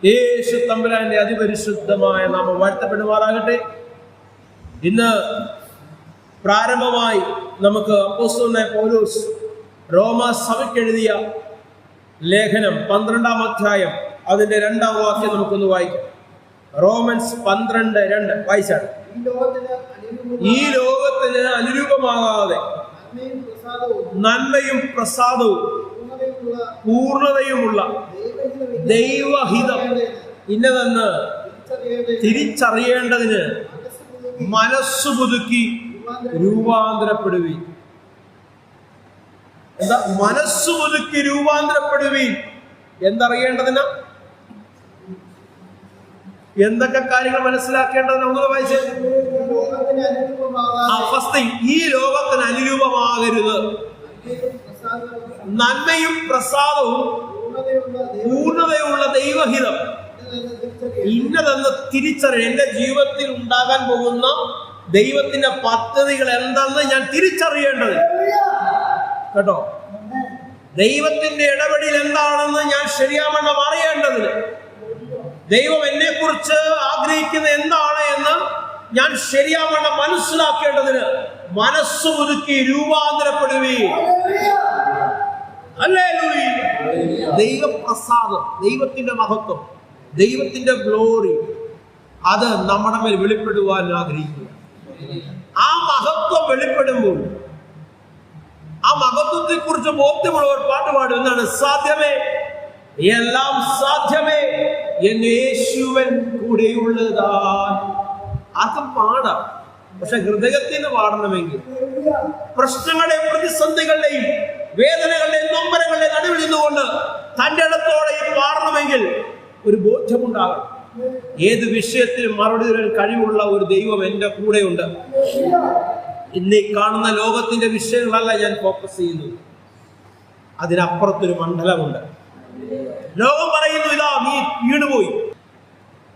യേശു തമ്പുരാന്റെ അതിപരിശുദ്ധമായ നാമം വാഴ്ത്തപ്പെടുമാറാകട്ടെ. ഇന്ന് പ്രാരംഭമായി നമുക്ക് അപ്പോസ്തലനായ പൗലോസ് റോമ സഭയ്ക്കെഴുതിയ ലേഖനം 12-ാം അധ്യായം അതിന്റെ 2-ാം വാക്യം നമുക്കൊന്ന് വായിക്കാം. റോമൻസ് 12:2 വായിച്ചാണ്. ഈ ലോകത്തിന് അനുരൂപമാകാതെ നന്മയും പ്രസാദവും പൂർണ്ണതയുമുള്ള ദൈവഹിതം ഇന്നതെന്ന് തിരിച്ചറിയേണ്ടതിന് മനസ്സു പുതുക്കി രൂപാന്തരപ്പെടുവീൻ. എന്താ മനസ്സു പുതുക്കി രൂപാന്തരപ്പെടുവീൻ? എന്തറിയേണ്ടതിന്? എന്തൊക്കെ കാര്യങ്ങൾ മനസ്സിലാക്കേണ്ടത്? നമുക്ക് വായിച്ചേ. ഫസ്റ്റ് തിങ്, ഈ ലോകത്തിന് അനുരൂപമാകരുത്. നന്മയും പ്രസാദവും പൂർണ്ണതയുള്ള ദൈവഹിതം ഇന്നതെന്ന് തിരിച്ചറിയ. എന്റെ ജീവിതത്തിൽ ഉണ്ടാകാൻ പോകുന്ന ദൈവത്തിന്റെ പദ്ധതികൾ എന്താണെന്ന് ഞാൻ തിരിച്ചറിയേണ്ടത് കേട്ടോ. ദൈവത്തിന്റെ ഇടപെടൽ എന്താണെന്ന് ഞാൻ ശരിയാവണ്ണം അറിയേണ്ടതിന്, ദൈവം എന്നെ കുറിച്ച് ആഗ്രഹിക്കുന്നത് എന്താണ് എന്ന് ഞാൻ ശരിയാവണ്ണം മനസ്സിലാക്കേണ്ടതിന് മനസ്സ് പുതുക്കി രൂപാന്തരപ്പെടുകയും. ഹല്ലേലൂയ. ദൈവപ്രസാദം, ദൈവത്തിന്റെ മഹത്വം, ദൈവത്തിന്റെ ഗ്ലോറി അത് നമ്മുടെ മേൽ വെളിപ്പെടുവാൻ ആഗ്രഹിക്കുക. ആ മഹത്വം വെളിപ്പെടുമ്പോൾ ആ മഹത്വത്തെ കുറിച്ച് ബോധ്യമുള്ളവർ പാട്ടുപാടും. എന്താണ്? സാധ്യമേ, എല്ലാം സാധ്യമേ, എൻ യേശുവൻ കൂടെയുള്ളതാ. ആർക്കും പാടാം, പക്ഷെ ഹൃദയത്തിന് പാടണമെങ്കിൽ പ്രശ്നങ്ങളുടെയും പ്രതിസന്ധികളുടെയും വേദനകളുടെയും നൊമ്പരങ്ങളുടെയും നടുവിൽ നിന്നുകൊണ്ട് തന്റെ ഇടത്തോടെ പാടണമെങ്കിൽ ഒരു ബോധ്യമുണ്ടാകണം. ഏത് വിഷയത്തിലും മറുപടി തരാൻ കഴിവുള്ള ഒരു ദൈവം എന്റെ കൂടെയുണ്ട്. ഇന്നീ കാണുന്ന ലോകത്തിന്റെ വിഷയങ്ങളല്ല ഞാൻ ഫോക്കസ് ചെയ്യുന്നത്, അതിനപ്പുറത്തൊരു മണ്ഡലമുണ്ട്. ലോകം പറയുന്നു, ഇതാ നീ വീണുപോയി,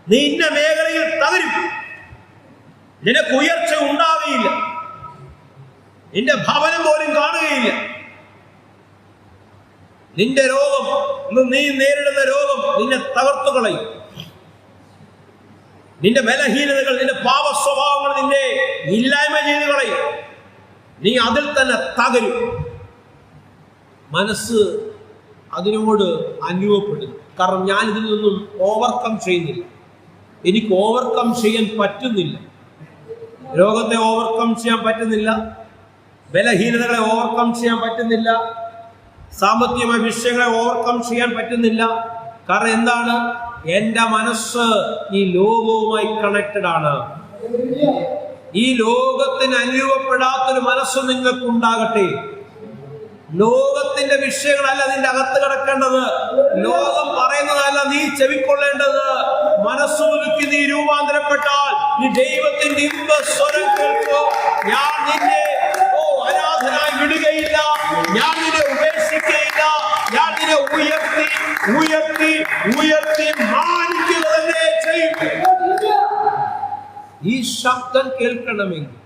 നീ ഇന്ന മേഖലയിൽ തകരും, നിനക്ക് ഉയർച്ച ഉണ്ടാവുകയില്ല, നിന്റെ ഭവനം പോലും കാണുകയില്ല, നിന്റെ രോഗം, നീ നേരിടുന്ന രോഗം നിന്നെ തകർത്തുകളയും, നിന്റെ ബലഹീനതകൾ, നിന്റെ പാപ സ്വഭാവങ്ങൾ നിന്നെ ഇല്ലായ്മ ചെയ്ത് കളയും, നീ അതിൽ തന്നെ തകരും. മനസ്സ് അതിനോട് അനുഭവപ്പെടുന്നു. കാരണം ഞാൻ ഇതിൽ നിന്നും ഓവർകം ചെയ്യുന്നില്ല, എനിക്ക് ഓവർകം ചെയ്യാൻ പറ്റുന്നില്ല. രോഗത്തെ ഓവർകം ചെയ്യാൻ പറ്റുന്നില്ല, ബലഹീനതകളെ ഓവർകം ചെയ്യാൻ പറ്റുന്നില്ല, സാമ്പത്തികമായ വിഷയങ്ങളെ ഓവർകം ചെയ്യാൻ പറ്റുന്നില്ല. കാരണം എന്താണ്? എന്റെ മനസ്സ് ഈ ലോകവുമായി കണക്റ്റഡ് ആണ്. ഈ ലോകത്തിന് അനുരൂപപ്പെടാത്തൊരു മനസ്സ് നിങ്ങൾക്ക് ഉണ്ടാകട്ടെ. ലോകത്തിന്റെ വിഷയങ്ങളല്ല നിന്റെ അകത്ത് കിടക്കേണ്ടത്, ലോകം പറയുന്നതല്ല നീ ചെവിക്കൊള്ളേണ്ടത്. മനസ്സ് പുതുക്കി നീ രൂപാന്തരപ്പെട്ടാൽ നീ ദൈവത്തിന്റെ ഇമ്പസ്വരം കേൾക്കും. ഞാൻ നിന്നെ അനാഥനായി വിടുകയില്ല, ഞാൻ നിന്നെ ഉപേക്ഷിക്കുകയില്ല, ഞാൻ നിന്നെ ഉയർത്തി ഉയർത്തി ഉയർത്തി മാനിക്കുക തന്നെ ചെയ്യും. ഈ ശബ്ദം കേൾക്കണമെങ്കിൽ,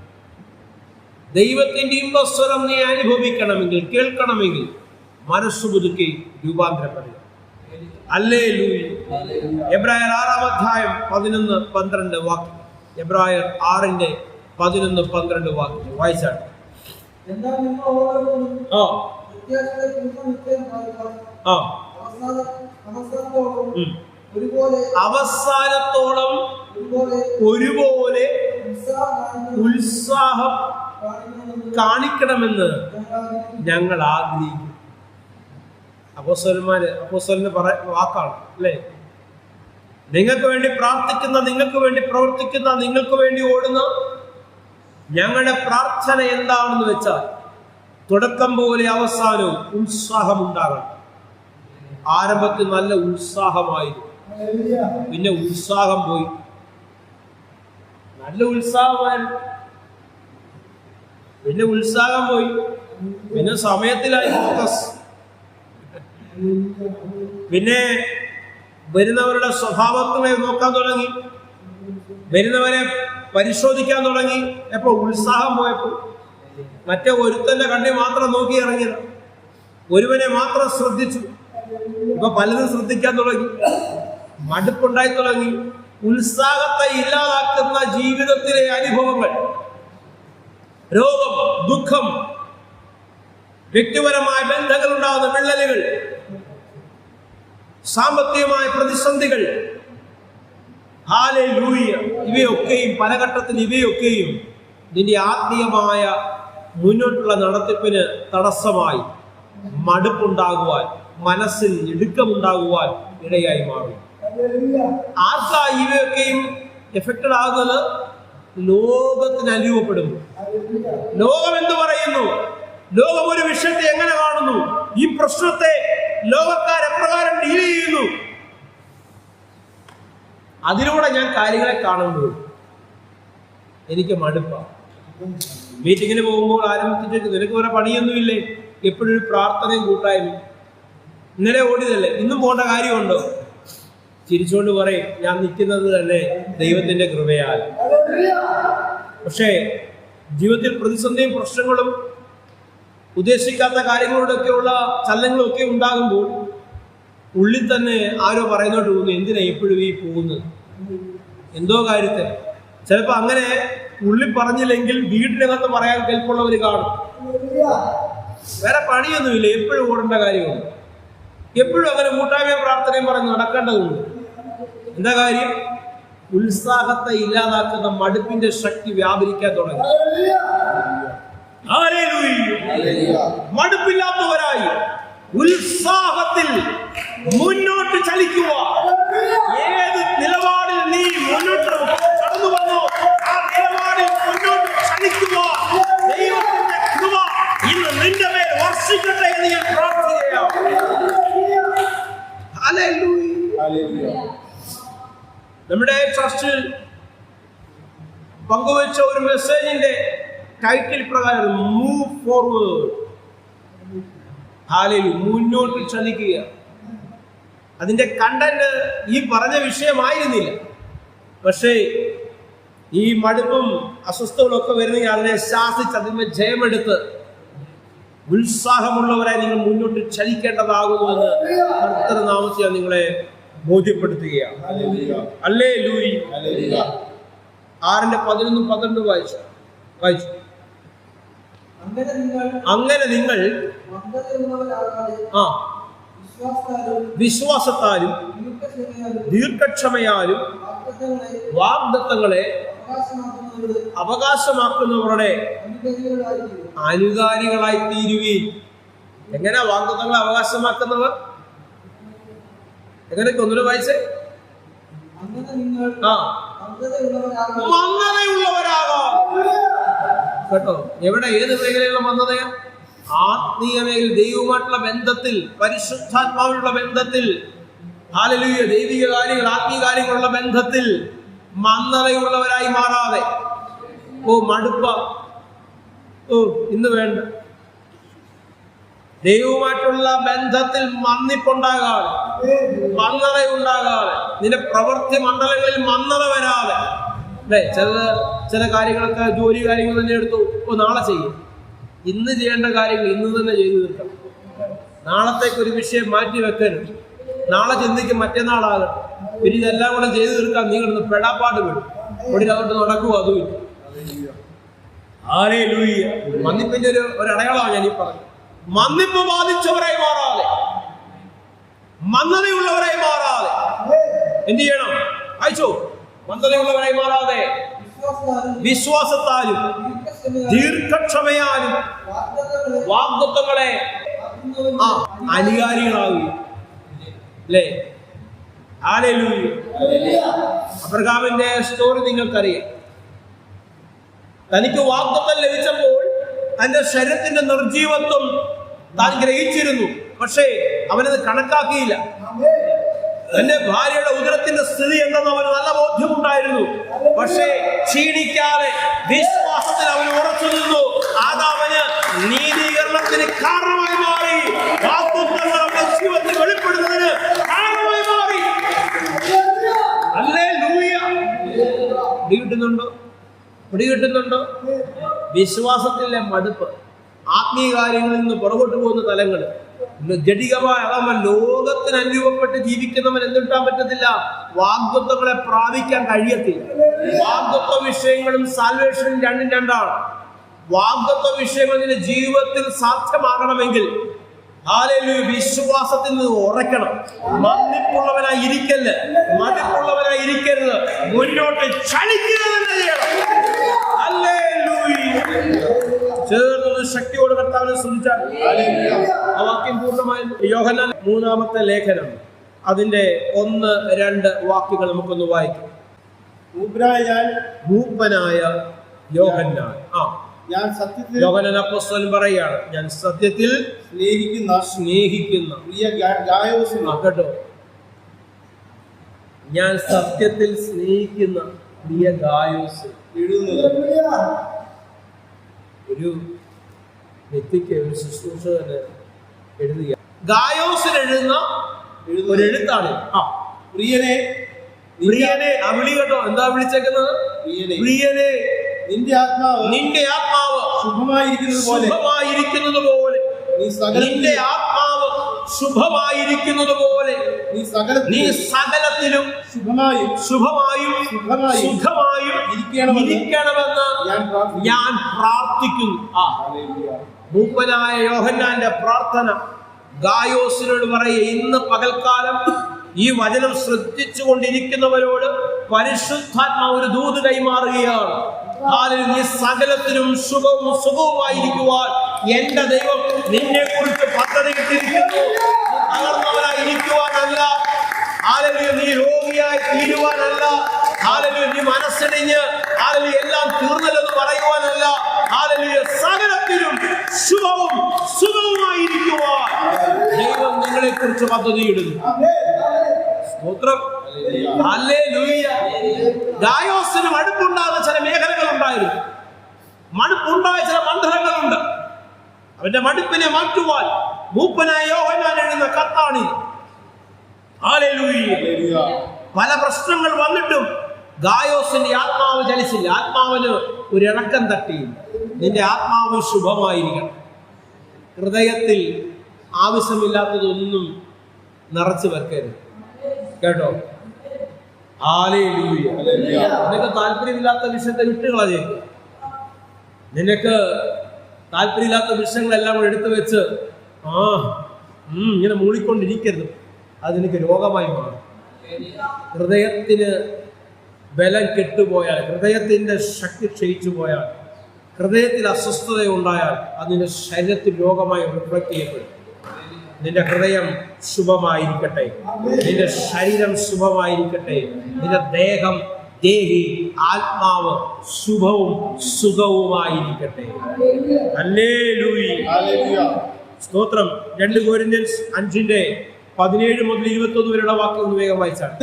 ദൈവത്തിന്റെ ഇമ്പസ്വരം നീ അനുഭവിക്കണമെങ്കിൽ, കേൾക്കണമെങ്കിൽ മനസ്സ് പുതുക്കി രൂപാന്തരപ്പെടുക. ഹല്ലേലൂയ. എബ്രായർ 6-ാം അധ്യായം 11-12 വാക്യം. എബ്രായർ 6:11-12 വാക്യം വായിച്ചാണ്. അവസാനത്തോളം ഒരുപോലെ ഉത്സാഹം കാണിക്കണമെന്ന് ഞങ്ങൾ ആഗ്രഹിക്കും. അപ്പോസ്തലന്റെ വാക്കാണ് അല്ലേ? നിങ്ങൾക്ക് വേണ്ടി പ്രാർത്ഥിക്കുന്ന, നിങ്ങൾക്ക് വേണ്ടി പ്രവർത്തിക്കുന്ന, നിങ്ങൾക്ക് വേണ്ടി ഓടുന്ന ഞങ്ങളുടെ പ്രാർത്ഥന എന്താണെന്ന് വെച്ചാൽ തുടക്കം പോലെ അവസാനവും ഉത്സാഹമുണ്ടാകണം. ആരംഭത്തിൽ നല്ല ഉത്സാഹമായിരുന്നു, പിന്നെ ഉത്സാഹം പോയി. നല്ല ഉത്സാഹമായിരുന്നു, പിന്നെ ഉത്സാഹം പോയി, പിന്നെ സമയത്തിലായി ഫോക്കസ്, പിന്നെ വരുന്നവരുടെ സ്വഭാവങ്ങളെ നോക്കാൻ തുടങ്ങി, വരുന്നവരെ പരിശോധിക്കാൻ തുടങ്ങി. എപ്പോ? ഉത്സാഹം പോയപ്പോൾ. മറ്റേ ഒരുത്തന്റെ കണ്ണി മാത്രം നോക്കി ഇറങ്ങിയത്, ഒരുവനെ മാത്രം ശ്രദ്ധിച്ചു. ഇപ്പൊ പലതും ശ്രദ്ധിക്കാൻ തുടങ്ങി. മടുപ്പുണ്ടായി തുടങ്ങി. ഉത്സാഹത്തെ ഇല്ലാതാക്കുന്ന ജീവിതത്തിലെ അനുഭവങ്ങൾ, രോഗം, ദുഃഖം, വ്യക്തിപരമായ ബന്ധങ്ങളുണ്ടാകുന്ന വിള്ളലുകൾ, സാമ്പത്തികമായ പ്രതിസന്ധികൾ, ഹല്ലേലൂയ, ഇവയൊക്കെയും പല ഘട്ടത്തിൽ ഇവയൊക്കെയും നിന്റെ ആത്മീയമായ മുന്നോട്ടുള്ള നടത്തിപ്പിന് തടസ്സമായി മടുപ്പുണ്ടാകുവാൻ, മനസ്സിൽ ഇടുക്കമുണ്ടാകുവാൻ ഇടയായി മാറും. ആർക്കാ ഇവയൊക്കെയും എഫക്റ്റഡ് ആകുന്നത്? ലോകത്തിന് അനുഭവപ്പെടുന്നു. ലോകം എന്ത് പറയുന്നു? ലോകം ഒരു വിഷയത്തെ എങ്ങനെ കാണുന്നു? ഈ പ്രശ്നത്തെ ലോകക്കാർ എപ്രകാരം ഡീൽ ചെയ്യുന്നു? അതിലൂടെ ഞാൻ കാര്യങ്ങളെ കാണുമ്പോൾ എനിക്ക് മടുപ്പാണ്. മീറ്റിങ്ങിന് പോകുമ്പോൾ ആരംഭിച്ചിട്ട് നിനക്ക് വേറെ പണിയൊന്നുമില്ലേ? എപ്പോഴും പ്രാർത്ഥനയും കൂട്ടായ്മ. ഇന്നലെ ഓടിയതല്ലേ, ഇന്നും പോകേണ്ട കാര്യമുണ്ടോ? ചിരിച്ചുകൊണ്ട് പറയും, ഞാൻ നിൽക്കുന്നത് തന്നെ ദൈവത്തിന്റെ കൃപയാൽ. പക്ഷേ ജീവിതത്തിൽ പ്രതിസന്ധിയും പ്രശ്നങ്ങളും ഉദ്ദേശിക്കാത്ത കാര്യങ്ങളോടൊക്കെയുള്ള ചലനങ്ങളൊക്കെ ഉണ്ടാകുമ്പോൾ ഉള്ളിൽ തന്നെ ആരോ പറയുന്നോട്ട് പോകുന്നു, എന്തിനാ എപ്പോഴും ഈ പോകുന്നത്? എന്തോ കാര്യത്തെ ചിലപ്പോൾ അങ്ങനെ ഉള്ളിൽ പറഞ്ഞില്ലെങ്കിൽ വീട്ടിനകത്ത് പറയാൻ കെൽപ്പുള്ളവർ കാണും. വേറെ പണിയൊന്നുമില്ല, എപ്പോഴും ഓടേണ്ട കാര്യമുണ്ട്. എപ്പോഴും അങ്ങനെ കൂട്ടായ്മയും പ്രാർത്ഥനയും പറഞ്ഞ് നടക്കേണ്ടതുണ്ട്. എന്താ കാര്യം? ഉത്സാഹത്തെ ഇല്ലാതാക്കുന്ന മടുപ്പിന്റെ ശക്തി വ്യാപരിക്കാൻ തുടങ്ങി. മടുപ്പില്ലാത്തവരായി ഉത്സാഹത്തിൽ മുന്നോട്ട് ചലിക്കുക. ഏത് നിലപാടിൽ നീ മുന്നോട്ട് കടന്നു വന്നോ ആ നിലപാടിൽ മുന്നോട്ട് ചലിക്കുക. ദൈവത്തിന്റെ കൃപ ഇന്ന് നിന്റെ മേൽ വർഷിക്കട്ടെ എന്ന് ഞാൻ പ്രാർത്ഥിക്കുകയാണ്. നമ്മുടെ ചർച്ചിൽ പങ്കുവച്ച ഒരു മെസ്സേജിന്റെ ടൈറ്റിൽ പ്രകാരം മൂവ് ഫോർവേഡ്, മുന്നോട്ട് ചലിക്കുക. അതിന്റെ കണ്ടന്റ് ഈ പറഞ്ഞ വിഷയമായിരുന്നില്ല. പക്ഷേ ഈ മടുപ്പും അസ്വസ്ഥകളൊക്കെ വരുന്നെങ്കിൽ അതിനെ ശാസിച്ച് അതിന്മേൽ ജയമെടുത്ത് ഉത്സാഹമുള്ളവരായി നിങ്ങൾ മുന്നോട്ട് ചലിക്കേണ്ടതാകുന്നുവെന്ന് കർത്തൃനാമത്തിൽ ഞാൻ നിങ്ങളെ ബോധ്യപ്പെടുത്തുകയാണ്. ഹല്ലേലൂയ. 6:11-12 വായിച്ചു. അങ്ങനെ നിങ്ങൾ വിശ്വാസത്താലും ദീർഘക്ഷമയാലും വാഗ്ദത്തങ്ങളെ അവകാശമാക്കുന്നവരുടെ അനുകാരികളായി തീരുവീൻ. എങ്ങനെയാ വാഗ്ദത്തങ്ങളെ അവകാശമാക്കുന്നവർ? എങ്ങനെയൊക്കെ ഒന്നുകൂടെ വായിച്ചേ. മന്ദതയുള്ളവരാകാം. കേട്ടോ, എവിടെ ഏത് മേഖലയിലുള്ള മന്ദതയാ? ആത്മീയ മേഖല, ദൈവവുമായിട്ടുള്ള ബന്ധത്തിൽ, പരിശുദ്ധാത്മാവിനുള്ള ബന്ധത്തിൽ, ഹല്ലേലൂയ, ദൈവിക കാര്യങ്ങൾ, ആത്മീയ കാര്യങ്ങളുള്ള ബന്ധത്തിൽ മന്ദതയുള്ളവരായി മാറാതെ, മടുപ്പ, ഇന്ന് വേണ്ട. ദൈവവുമായിട്ടുള്ള ബന്ധത്തിൽ മന്ദിപ്പുണ്ടാകാതെ, മന്ദതയുണ്ടാകാതെ, നിന്റെ പ്രവൃത്തി മണ്ഡലങ്ങളിൽ മന്ദത വരാതെ. അല്ലേ, ചില കാര്യങ്ങളൊക്കെ, ജോലി കാര്യങ്ങൾ തന്നെ എടുത്തു, നാളെ ചെയ്യും. ഇന്ന് ചെയ്യേണ്ട കാര്യങ്ങൾ ഇന്ന് തന്നെ ചെയ്തു തീർക്കണം. നാളത്തേക്ക് ഒരു വിഷയം മാറ്റി വെക്കരുത്. നാളെ ചിന്തിക്കും മറ്റന്നാളാകട്ടെ. പിന്നെ ഇതെല്ലാം കൂടെ ചെയ്തു തീർക്കാൻ നീ കിടന്ന് പെടാപ്പാട് വിടും. ഇവിടെ അതുകൊണ്ട് നടക്കുക അതുമില്ല. ഹല്ലേലൂയ. മന്ദിപ്പിന്റെ ഒരു അടയാളമാണ് ഞാൻ ഈ പറഞ്ഞത്. മന്ദിപ്പ് ബാധിച്ചവരായി മാറാതെ, മന്ദതയുള്ളവരായി മാറാതെ എന്ത് ചെയ്യണം? അയച്ചോ. മന്ദതയുള്ളവരായി മാറാതെ വിശ്വാസത്താലും ദീർഘക്ഷമയാലും വാഗ്ദത്തങ്ങളെ അനുകാരികളാവുക. അല്ലേ? ഹല്ലേലൂയ. അബ്രഹാമിന്റെ സ്റ്റോറി നിങ്ങൾക്കറിയാം. തനിക്ക് വാഗ്ദത്തം ലഭിച്ചപ്പോൾ തന്റെ ശരീരത്തിന്റെ നിർജീവത്വം താൻ ഗ്രഹിച്ചിരുന്നു. പക്ഷേ അവനത് കണക്കാക്കിയില്ല. തന്റെ ഭാര്യയുടെ ഉദരത്തിന്റെ സ്ഥിതി എന്തെന്ന് അവന് നല്ല ബോധ്യമുണ്ടായിരുന്നു. പക്ഷേ ക്ഷീണിക്കാതെ വിശ്വാസത്തിൽ അവൻ ഉറച്ചു നിന്നു. അതവന് നീതീകരണത്തിന് കാരണമായി മാറി. വാഗ്ദത്തങ്ങൾ അവന്റെ ജീവിതത്തിൽ വെളിപ്പെടുന്നതിന് കാരണമായി മാറി. ഹല്ലേലൂയ. പിടികിട്ടുന്നുണ്ടോ? വിശ്വാസത്തിലെ മടുപ്പ്, ആത്മീയ കാര്യങ്ങളിൽ നിന്ന് പുറകോട്ട് പോകുന്ന തലങ്ങൾ, ജഡികമായ അതാവുമ്പോ ലോകത്തിന് അനുരൂപപ്പെട്ട് ജീവിക്കുന്നവൻ എന്തിട്ടാൻ പറ്റത്തില്ല, വാഗ്ദത്തങ്ങളെ പ്രാപിക്കാൻ കഴിയത്തില്ല. വാഗ്ദത്ത വിഷയങ്ങളും സാൽവേഷനും രണ്ടും രണ്ടാണ്. വാഗ്ദത്ത വിഷയങ്ങൾ നിന്റെ ജീവിതത്തിൽ സാധ്യമാകണമെങ്കിൽ വിശ്വാസത്തിൽ നിന്ന് ഉറക്കണം. മതിപ്പുള്ളവനായി ഇരിക്കല്ല്, മതിപ്പുള്ളവനായി ഇരിക്കരുത്, മുന്നോട്ട് ചലിക്കുക തന്നെ ചെയ്യണം. ചേർന്ന് ശക്തിയോട് കർത്താവിനെ ശ്രദ്ധിച്ചാൽ ആ വാക്യം പൂർണ്ണമായും യോഹന്നാൻ 3-ാമത്തെ ലേഖനം അതിന്റെ 1-2 വാക്യങ്ങൾ നമുക്കൊന്ന് വായിക്കാം. മൂപ്പനായ യോഹന്നാൻ, ഞാൻ സത്യത്തിൽ, യോഹന്നാൻ അപ്പോസ്തലൻ പറയാണ്, ഞാൻ സത്യത്തിൽ സ്നേഹിക്കുന്ന പ്രിയ ഗായോസ്, കേട്ടോ, ഞാൻ സത്യത്തിൽ സ്നേഹിക്കുന്ന പ്രിയ ഗായോസ് എഴുതുന്നത്. ഒരു വ്യക്തിക്ക്, ഒരു ശുശ്രൂഷകന് എഴുതുക, ഗായോസിന് എഴുതുന്ന ഒരു എഴുത്താണ്. പ്രിയനെ, പ്രിയനെ, ആ വിളി കേട്ടോ, എന്താ വിളിച്ചേക്കുന്നത്? പ്രിയനെ, നിന്റെ ആത്മാവ് ശുഭമായിരിക്കുന്നത് പോലെ, നിന്റെ ആത്മാവ് ശുഭമായിരിക്കുന്നത് പോലെ നീ സകലത്തിലും ശുഭമായും ഇരിക്കണമെന്ന് ഞാൻ പ്രാർത്ഥിക്കുന്നു. മൂപ്പനായ യോഹന്നാന്റെ പ്രാർത്ഥന ഗായോസിനോട് പറയുക, ഇന്ന് പകൽക്കാലം ഈ വചനം ശ്രദ്ധിച്ചു കൊണ്ടിരിക്കുന്നവരോട് പരിശുദ്ധാത്മാവ് ഒരു ദൂത് കൈമാറുകയാണ്. നീ സകലത്തിലും സുഖവുമായിരിക്കുവാൻ എന്റെ ദൈവം നിന്നെ കുറിച്ച് പദ്ധതി ഇട്ടിരിക്കുന്നു. തകർന്നവനായി ഇരിക്കുവാനല്ല, നീ രോഗിയായി തീരുവാനല്ല, നീ മനസ്സിടിഞ്ഞ് എല്ലാം തീർന്നല്ലെന്ന് പറയുവാനല്ല, സകലത്തിലും സുഖവുമായിരിക്കുവാൻ ദൈവം നിങ്ങളെ കുറിച്ച് പദ്ധതിയിടുന്നു. സ്തോത്രം. ഹല്ലേലൂയ. ഗായോസിന് മടുപ്പുണ്ടാകുന്ന ചില മേഖലകൾ ഉണ്ടായിരുന്നു, മടുപ്പുണ്ടായ ചില മണ്ഡലങ്ങളുണ്ട്. അവന്റെ മടുപ്പിനെ മാറ്റുവാൻ മൂപ്പനായ യോഹന്നാൻ എഴുതുന്ന കത്താണ്. ഹല്ലേലൂയ. പല പ്രശ്നങ്ങൾ വന്നിട്ടും ഗായോസിന്റെ ആത്മാവ് ചലിച്ചില്ല. ആത്മാവിന് ഒരു ഇണക്കം തട്ടിയില്ല. നിന്റെ ആത്മാവ് ശുഭമായിരിക്കണം. ഹൃദയത്തിൽ ആവശ്യമില്ലാത്തതൊന്നും നിറച്ചു വെക്കരുത്, കേട്ടോ. ഹല്ലേലൂയ. നിനക്ക് താല്പര്യമില്ലാത്ത വിഷയത്തെ വിട്ടുകളഞ്ഞേക്ക്. നിനക്ക് താല്പര്യമില്ലാത്ത വിഷയങ്ങളെല്ലാം കൂടെ എടുത്തു വെച്ച് ഇങ്ങനെ മൂളിക്കൊണ്ടിരിക്കരുത്. അത് നിനക്ക് രോഗമായി മാറും. ഹൃദയത്തിന് ബലം കെട്ടുപോയാൽ, ഹൃദയത്തിന്റെ ശക്തി ക്ഷയിച്ചു പോയാൽ, ഹൃദയത്തിൽ അസ്വസ്ഥത ഉണ്ടായാൽ അത് നിന്റെ ശരീരത്തിൽ രോഗമായി റിഫ്ലക്ട് ചെയ്യപ്പെടും. നിന്റെ ഹൃദയം ശുഭമായിരിക്കട്ടെ, നിന്റെ ശരീരം ശുഭമായിരിക്കട്ടെ, നിന്റെ ദേഹം, ദേഹി, ആത്മാവ് ശുഭവും സുഖവുമായിരിക്കട്ടെ. ഹല്ലേലൂയ. സ്തോത്രം. 2 കൊരിന്ത്യൻസ് 5:17 മുതൽ 21 വരെയുള്ള വാക്യം ഒന്ന് വേഗം വായിച്ചാണ്.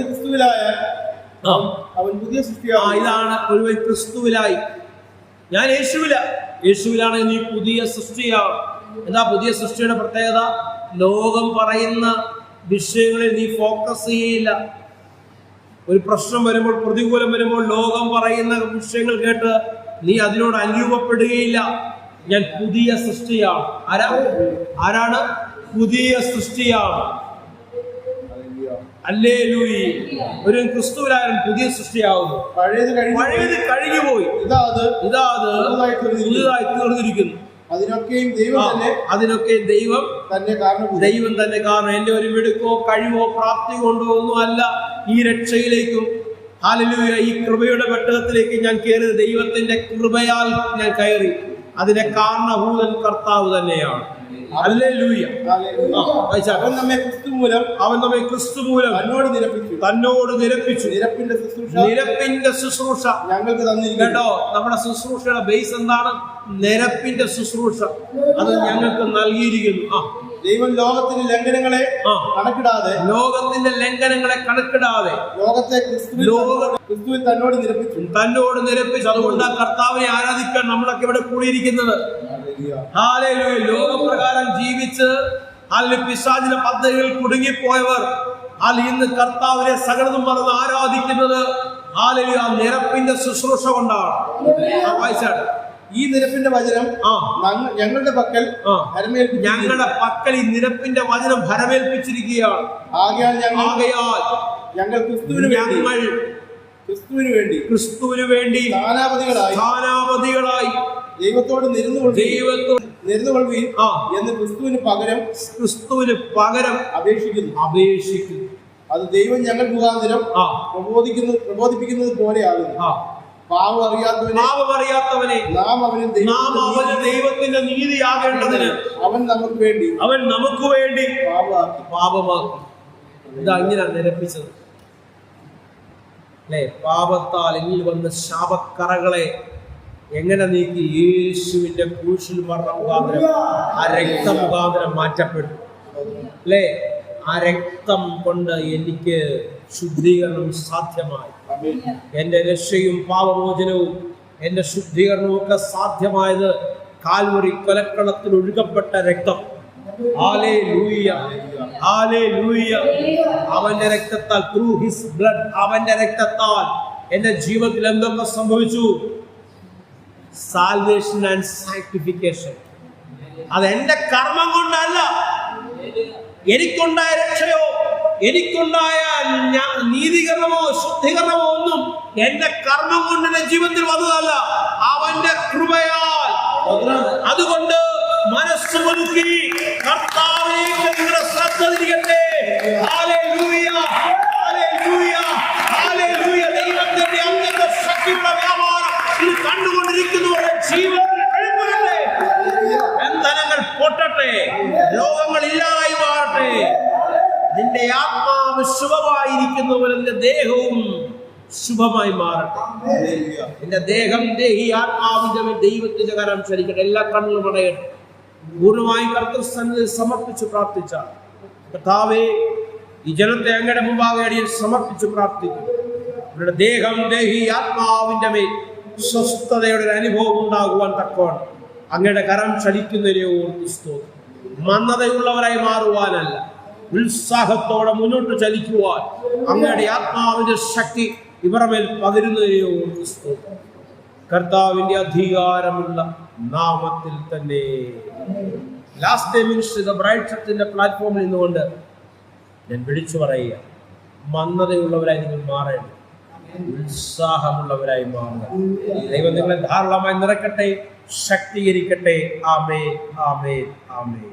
ഇതാണ് ഒരുവൻ ക്രിസ്തുവിലായി. ഞാൻ യേശുവിലാണ്, നീ പുതിയ സൃഷ്ടിയാണ്. എന്താ പുതിയ സൃഷ്ടിയുടെ പ്രത്യേകത? ലോകം പറയുന്ന വിഷയങ്ങളിൽ നീ ഫോക്കസ് ചെയ്യില്ല. ഒരു പ്രശ്നം വരുമ്പോൾ, പ്രതികൂലം വരുമ്പോൾ ലോകം പറയുന്ന വിഷയങ്ങൾ കേട്ട് നീ അതിനോട് അനുരൂപപ്പെടുകയില്ല. ഞാൻ പുതിയ സൃഷ്ടിയാണ്. ആരാണ്? പുതിയ സൃഷ്ടിയാണ്. ഹല്ലേലൂയ. ഒരു ക്രിസ്തുവിലായാലും പുതിയ സൃഷ്ടിയാവുന്നു. പഴയത് കഴിഞ്ഞുപോയി, ഇതാ പുതുതായി തീർന്നിരിക്കുന്നു. അതിനൊക്കെ ദൈവം തന്നെ കാരണം. എന്റെ ഒരു മിടുക്കോ കഴിവോ പ്രാപ്തി കൊണ്ടോ ഒന്നും അല്ല ഈ രക്ഷയിലേക്കും, ഹല്ലേലൂയ, ഈ കൃപയുടെ പെട്ടകത്തിലേക്ക് ഞാൻ കയറിയത് ദൈവത്തിന്റെ കൃപയാൽ ഞാൻ കയറി. അതിന്റെ കാരണഭൂതൻ കർത്താവ് തന്നെയാണ്. ഹല്ലേലൂയ. അവൻ നമ്മെ ക്രിസ്തു മൂലം തന്നോട് നിരപ്പിച്ചു. നിരപ്പിന്റെ ശുശ്രൂഷ ഞങ്ങൾക്ക് തന്നിരിക്കുന്നു. കേട്ടോ, നമ്മുടെ ശുശ്രൂഷയുടെ ബേസ് എന്താണ്? നിരപ്പിന്റെ ശുശ്രൂഷ. അത് ഞങ്ങൾക്ക് നൽകിയിരിക്കുന്നു. ദൈവം ലോകത്തിന്റെ ലംഘനങ്ങളെ കണക്കിടാതെ ലോകത്തെ ക്രിസ്തുവിൽ തന്നോട് നിരപ്പിച്ചു. അതുകൊണ്ട് കർത്താവിനെ ആരാധിക്കാൻ നമ്മളൊക്കെ ഇവിടെ കൂടിയിരിക്കുന്നത്. ഹല്ലേലൂയ. ലോകപ്രകാരം ജീവിച്ച് പിശാചിന്റെ പദ്ധതികൾ കുടുങ്ങിപ്പോയവർ ഇന്ന് കർത്താവിനെ സകലതും മറന്ന് ആരാധിക്കുന്നത് ഹല്ലേലൂയ നിരപ്പിന്റെ ശുശ്രൂഷ കൊണ്ടാണ്. വായിച്ചാണ്, ഈ നിരപ്പിന്റെ വചനം ഞങ്ങളുടെ പക്കൽ ഞങ്ങളുടെ പക്കൽ ഈ നിരപ്പിന്റെ വചനം ഭരമേൽപ്പിച്ചിരിക്കുകയാണ്. ആകയാൽ ഞങ്ങൾ ക്രിസ്തുവിന് വേണ്ടി സ്ഥാനാപതികളായി ദൈവത്തോട് നിരന്നുകൊള്ളുവീൻ എന്ന് ക്രിസ്തുവിന് പകരം അപേക്ഷിക്കുന്നു. അത് ദൈവം ഞങ്ങൾ മുഖാന്തരം പ്രബോധിപ്പിക്കുന്നത് പോലെയാകുന്നു. പാവം അറിയാത്തവനെ നാം അവന് ദൈവത്തിന്റെ നീതിയാകേണ്ടതിന് അവൻ നമുക്ക് വേണ്ടി പാപമാക്കി. ഇതാ ഇങ്ങനെ നിരപ്പിച്ചത് അല്ലെ? പാപത്താൽ എന്നിൽ വന്ന ശാപക്കറകളെ എങ്ങനെ നീക്കി? യേശുവിന്റെ ക്രൂശിൽ മരണ മുഖാന്തരം ആ രക്തമുഖാന്തരം മാറ്റപ്പെട്ടു അല്ലെ? ആ രക്തം കൊണ്ട് എനിക്ക് ശുദ്ധീകരണം സാധ്യമായി. എന്റെ രക്ഷയും പാപമോചനവും എന്റെ ശുദ്ധീകരണവും ഒക്കെ സാധ്യമായത് കാൽവറി കൊലക്കളത്തിൽ ഒഴുകപ്പെട്ട രക്തം. Hallelujah, hallelujah. അവന്റെ രക്തത്താൽ, ത്രൂ ഹിസ് ബ്ലഡ്, അവന്റെ രക്തത്താൽ എന്റെ ജീവിതത്തിൽ എന്തൊക്കെ സംഭവിച്ചു? Salvation and sanctification. അത് എന്റെ കർമ്മം കൊണ്ടല്ല, എനിക്കുണ്ടായ രക്ഷയോ എനിക്കുണ്ടായ നീതീകരണമോ ശുദ്ധീകരണമോ ഒന്നും എന്റെ കർമ്മം കൊണ്ട് എന്റെ ജീവിതത്തിൽ വന്നതല്ല, അവന്റെ കൃപയാൽ. അതുകൊണ്ട് മനസ്സ് പുതുക്കി കർത്താവിലേക്ക് നിങ്ങളുടെ ശ്രദ്ധ തിരികട്ടെ. Hallelujah, hallelujah, hallelujah. ദൈവത്തിന്റെ അന്ത്യത്തെ ശക്തിയുടെ വ്യാപാരം ഇത് കണ്ടുകൊണ്ടിരിക്കുന്നവരുടെ ജീവിതത്തിൽ വെളിപ്പെടട്ടെ. ബന്ധനങ്ങൾ പൊട്ടട്ടെ, രോഗങ്ങൾ ഇല്ലാതായി മാറട്ടെ. നിന്റെ ആത്മാവ് ശുഭമായിരിക്കുന്നവരെ നിന്റെ ദേഹവും ശുഭമായി മാറട്ടെ. നിന്റെ ദേഹം ദേഹി ആത്മാവിന്റെ ദൈവത്തിന്റെ കരം ചലിക്കട്ടെ. എല്ലാ കണ്ണുകളും അടയട്ടെ. പൂർണ്ണമായി കർത്തൃസന്നിധിയിൽ സമർപ്പിച്ച് പ്രാർത്ഥിച്ച കർത്താവേ, ഈ ജനത്തെ അങ്ങയുടെ മുമ്പാകെ അടിയിൽ സമർപ്പിച്ച് പ്രാർത്ഥിക്കും. അവരുടെ ദേഹം ദേഹി ആത്മാവിന്റെ മേൽ സ്വസ്ഥതയുടെ ഒരു അനുഭവം ഉണ്ടാകുവാൻ തക്കവണ്ണം അങ്ങയുടെ കരം ചലിക്കുന്നതിനെ ഓർത്ത് സ്തോത്രം. മന്ദതയുള്ളവരായി മാറുവാനല്ല, ഉത്സാഹത്തോടെ മുന്നോട്ട് ചലിക്കുവാൻ അങ്ങയുടെ ആത്മാവിന്റെ ശക്തി ഇവരുടെ മേൽ പകരുന്നതിനെ ഓർത്ത് സ്തോത്രം. കർത്താവിന്റെ അധികാരമുള്ള നാമത്തിൽ തന്നെ. Last day ministry the bright ചർച്ചിന്റെ പ്ലാറ്റ്ഫോമിൽ നിന്നുകൊണ്ട് ഞാൻ വിളിച്ചു പറയുക, മന്ദതയുള്ളവരായി നിങ്ങൾ മാറേണ്ട, ഉത്സാഹമുള്ളവരായി മാറുക. ദൈവം നിങ്ങളെ ധാരാളമായി നിറക്കട്ടെ, ശക്തീകരിക്കട്ടെ. ആമേൻ, ആമേൻ, ആമേൻ.